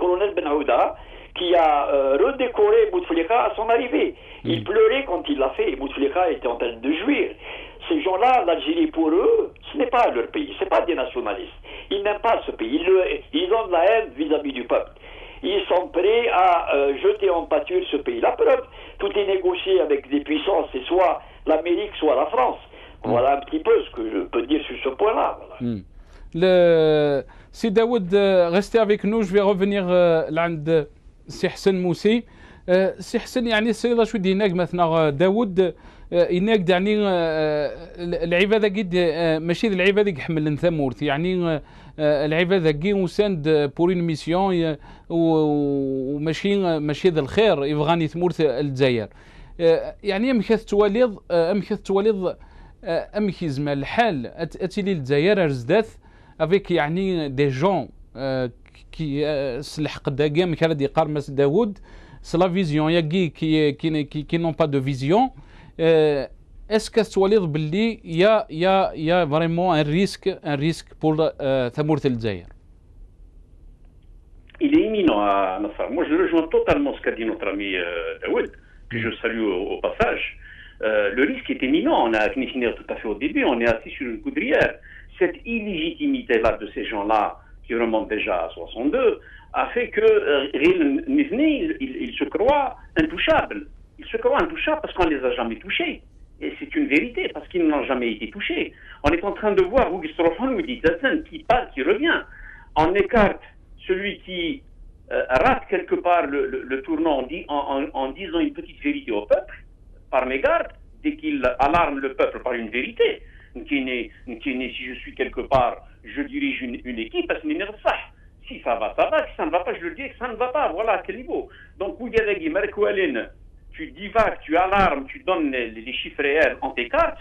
colonel Ben Aouda, qui a redécoré Bouteflika à son arrivée. Il pleurait quand il l'a fait. Bouteflika était en train de jouir. Ces gens-là, l'Algérie, pour eux, ce n'est pas leur pays. Ce n'est pas des nationalistes. Ils n'aiment pas ce pays. Ils ont de la haine vis-à-vis du peuple. Ils sont prêts à jeter en pâture ce pays. La preuve, tout est négocié avec des puissances, c'est soit l'Amérique, soit la France. Voilà un petit peu ce que je peux dire sur ce point-là. Voilà. Si Daoud, restez avec nous, je vais revenir عند سي حسن موسي. سي حسن يعني السيدة شو دي هناك مثلا داوود هناك يعني العبادة قد ماشي العبادة يحمل نثمورت يعني العبادة كي وساند بورين ميسيون وماشي ذا الخير يبغاني ثمورت الجزائر يعني امكث تواليض امكي زعما الحال اتيلي الجزائر رزدات افيك يعني دي جون كي سلح قداكي مكا دي قارمس داوود c'est la vision. Il y a qui n'ont pas de vision. Est-ce que tu vois qu'il y a vraiment un risque pour Thamourt el-Djaïr? Il est imminent à Nassar. Moi, je rejoins totalement ce qu'a dit notre ami Daoud, que je salue au passage. Le risque est imminent. On a fini tout à fait au début. On est assis sur une coudrière. Cette illégitimité-là de ces gens-là, qui remonte déjà à 62, a fait que il se croit intouchable. Il se croit intouchable parce qu'on ne les a jamais touchés. Et c'est une vérité, parce qu'ils n'ont jamais été touchés. On est en train de voir qui part, qui revient. On écarte celui qui rate quelque part le tournant en disant une petite vérité au peuple, par mégarde, dès qu'il alarme le peuple par une vérité. Si je suis quelque part, je dirige une équipe, parce que si ça va, ça va. Si ça ne va pas, je le dis que ça ne va pas. Voilà, à quel niveau. Donc, tu divagues, tu alarmes, tu donnes les chiffres réels en tes cartes,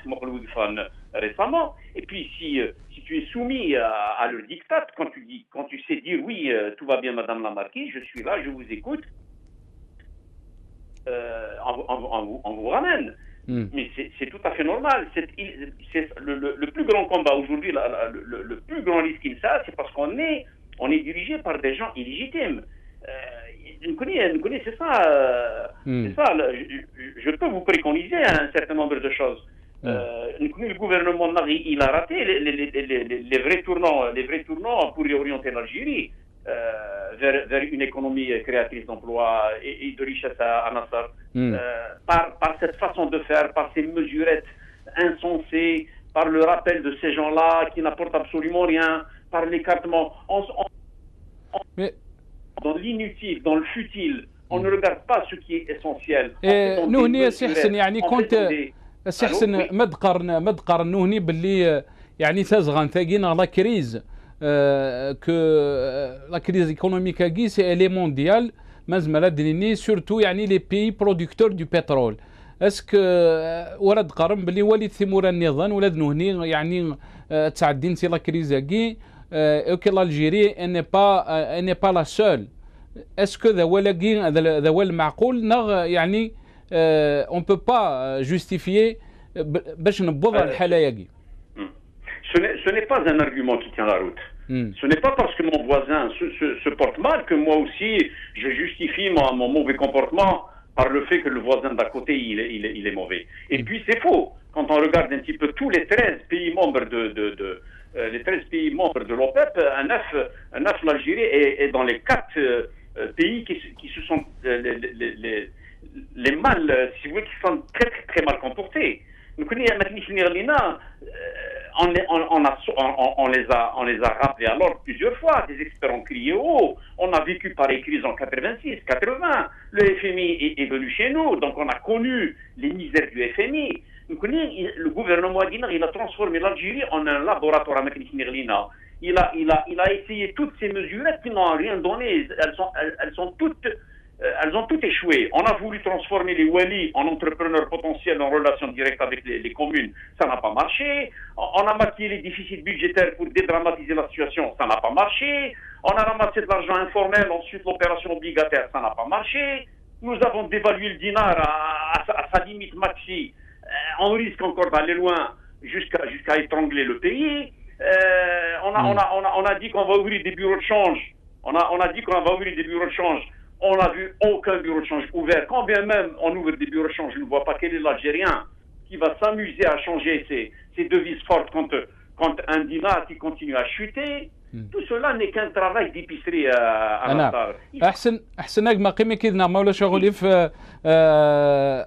récemment. Et puis, si tu es soumis à leur diktat, quand tu sais dire oui, tout va bien, Madame la Marquise, je suis là, je vous écoute, on vous ramène. Mais c'est tout à fait normal. C'est le plus grand combat aujourd'hui, le plus grand risque qu'il a, c'est parce qu'on est dirigé par des gens illégitimes. Nous connaissez c'est ça. C'est ça. Je peux vous préconiser un certain nombre de choses. Le gouvernement il a raté les vrais tournants pour réorienter l'Algérie vers une économie créatrice d'emplois et de richesse à Nassar. Par cette façon de faire, par ces mesurettes insensées, par le rappel de ces gens-là qui n'apportent absolument rien, par l'écartement. Dans l'inutile, dans le futile, on ne regarde pas ce qui est essentiel. nous هنا سي حسن يعني كنت سي حسن ما تقارنوا هنا باللي يعني تزغن ثاقينا لا كريز que la crise économique elle est mondiale مازال دنيني surtout يعني les pays producteurs du pétrole. Est-ce que ورد قارن باللي وليد ثمور النظام ولاد هنا يعني تعدين سي لا كريز كي que l'Algérie n'est pas la seule. Est-ce que ذا ولا معقول يعني on peut pas justifier باش نبوظ الحالة ياكي. Ce n'est pas un argument qui tient la route. Ce n'est pas parce que mon voisin se porte mal que moi aussi je justifie mon mauvais comportement par le fait que le voisin d'à côté il est mauvais. Et puis c'est faux. Quand on regarde un petit peu tous les 13 pays membres les 13 pays membres de l'OPEP, un neuf l'Algérie est dans les 4 pays qui se sont les mal, si vous voulez, qui sont très très, très mal comportés. Nous connaissons maintenant on les a rappelés alors plusieurs fois. Des experts ont crié haut. On a vécu pareille crise en 86, 80. Le FMI est venu chez nous, donc on a connu les misères du FMI. Nous connaissons le gouvernement il a transformé l'Algérie en un laboratoire à Nirlina. Il a essayé toutes ces mesures qui n'ont rien donné. Elles ont toutes échoué. On a voulu transformer les Wali en entrepreneurs potentiels en relation directe avec les communes. Ça n'a pas marché. On a maquillé les déficits budgétaires pour dédramatiser la situation. Ça n'a pas marché. On a ramassé de l'argent informel. Ensuite, l'opération obligataire. Ça n'a pas marché. Nous avons dévalué le dinar à sa limite maxi. On risque encore d'aller loin jusqu'à étrangler le pays. On a dit qu'on va ouvrir des bureaux de change On a dit qu'on va ouvrir des bureaux de change. On n'a vu aucun bureau de change ouvert. Quand bien même on ouvre des bureaux de change, je ne vois pas quel est l'Algérien qui va s'amuser à changer ses devises fortes quand un dinar qui continue à chuter. Tout cela n'est qu'un travail d'épicerie à la table. أحسن ما قيمة كذا ما ولا شغلي في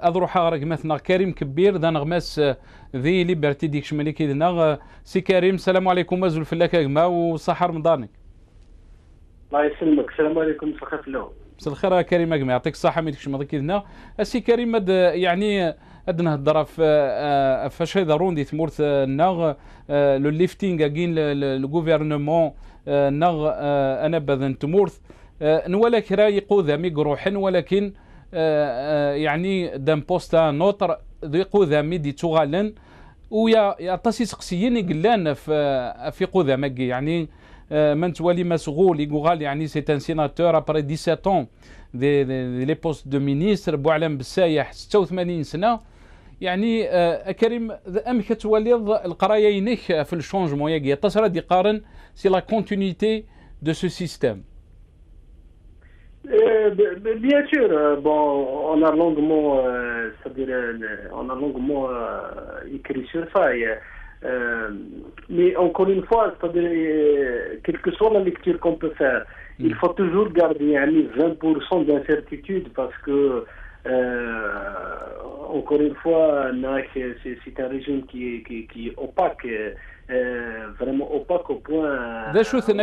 أضروح رقمتنا كريم كبير ذا نغمس ذي ليبرتي ديك شمالي كذا سي كريم السلام عليكم مازال في لك ما وصحة رمضانك. الله يسلمك السلام عليكم صحة الله. مساء الخير يا كريم أجمع يعطيك الصحة ما يديكش ماضي كذا السي كريم يعني أدنى الضرا في فاش هذا روندي ثمورت ناغ لو ليفتينغ كاين لو غوفرنمون ناغ أنا بذن تمورت نولا كرا يقوذا ميقروحن ولكن يعني دام بوستا نوتر يقوذا ميدي تغالن ويا تاسي سقسيين يقلان في قوذا ماكي يعني من تولي مسغول يقول يعني سي ان سيناتور ابري 17 ans لي بوست دو مينيستر بوعلم بالسايح 86 سنه يعني كريم ام كتوليض القرايينك في الشونجمون ياكي تصرد يقارن سي لا كونتينيتي دو سو سيستيم. Bien sûr, bon, on a longuement, c'est-à-dire, on a longuement écrit sur ça. Mais encore une fois, c'est-à-dire, quelle que soit la lecture qu'on peut faire, il faut toujours garder 20% d'incertitude parce que, encore une fois, c'est un régime qui est opaque. Vraiment opaque au point.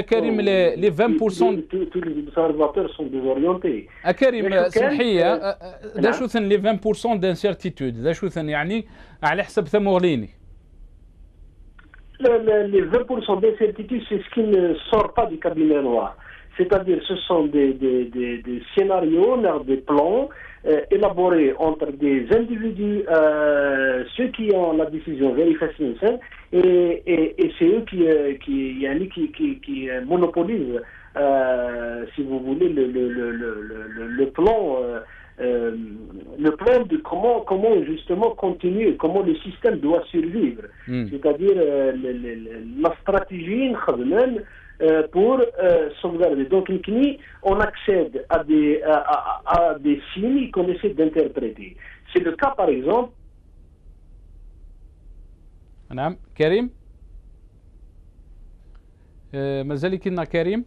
كريم les 20% tous les observateurs sont désorientés. كريم سمحية داشو les 20% d'incertitude داشو يعني على حسب ثمورليني. Les 20% d'incertitude, c'est ce qui ne sort pas du cabinet noir. C'est-à-dire, ce sont des scénarios, des plans élaborés entre des individus, ceux qui ont la décision vérifiée, et c'est eux qui monopolisent, si vous voulez, le plan. Le plan de comment justement continuer, comment le système doit survivre. C'est-à-dire la stratégie pour sauvegarder. Donc on accède à des signes qu'on essaie d'interpréter. C'est le cas par exemple. نعم كريم مازال كنا كريم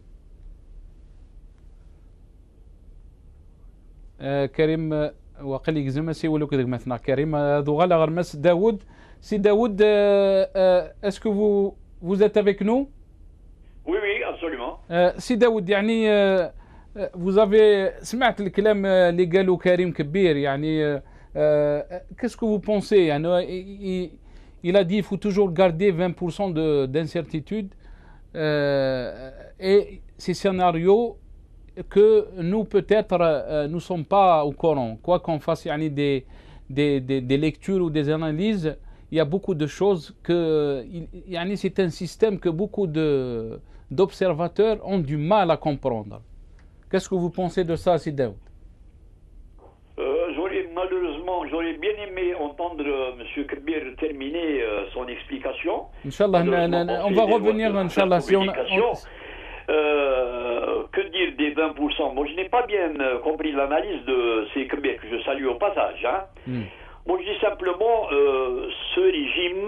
كريم وقال يجزم سي ولو كذا مثلا كريم ذو غلا غرمس داوود سي داوود اسكو vous êtes avec nous? Oui oui absolument. سي داوود يعني vous avez سمعت الكلام اللي قالوا كريم كبير يعني qu'est-ce que vous pensez يعني il a dit il faut toujours garder 20% d'incertitude et ces scénarios que nous peut-être nous sommes pas au courant quoi qu'on fasse يعني des lectures ou des analyses il y a beaucoup de choses que يعني c'est un système que beaucoup d'observateurs ont du mal à comprendre. Qu'est-ce que vous pensez de ça Sidaoud? Malheureusement, j'aurais bien aimé entendre M. Kebir terminer son explication. Inch'Allah, on va revenir, Inch'Allah, si on que dire des 20%? Moi, je n'ai pas bien compris l'analyse de C. Kebir, que je salue au passage. Hein. Moi, je dis simplement, ce régime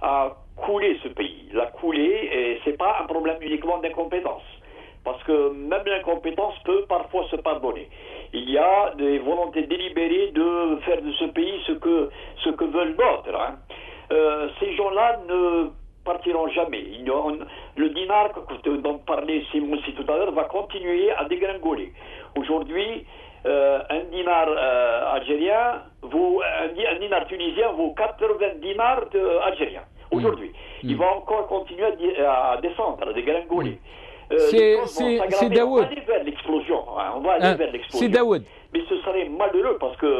a coulé ce pays. L'a coulé, et ce n'est pas un problème uniquement d'incompétence. Parce que même l'incompétence peut parfois se pardonner. Il y a des volontés délibérées de faire de ce pays ce que veulent d'autres. Hein. Ces gens-là ne partiront jamais. Le dinar dont parlait Moussi tout à l'heure va continuer à dégringoler. Aujourd'hui, un dinar algérien, un dinar tunisien vaut 80 dinars algériens. Aujourd'hui. Il va encore continuer à descendre, à dégringoler. C'est Daoud. On va aller vers l'explosion. C'est Daoud. Mais ce serait malheureux parce que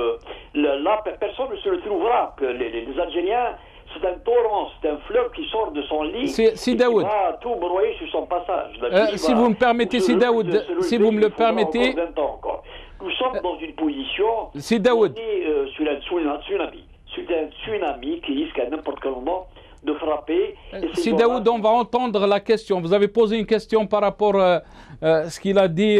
là, personne ne se le trouvera. Les Algériens, c'est un torrent, c'est un fleuve qui sort de son lit et qui va tout broyer sur son passage. Si vous me permettez, si Daoud, si vous me le permettez, nous sommes dans une position si Daoud, sur un tsunami. C'est un tsunami qui risque à n'importe quel moment de frapper. Si Daoud, on va entendre la question. Vous avez posé une question par rapport à ce qu'il a dit.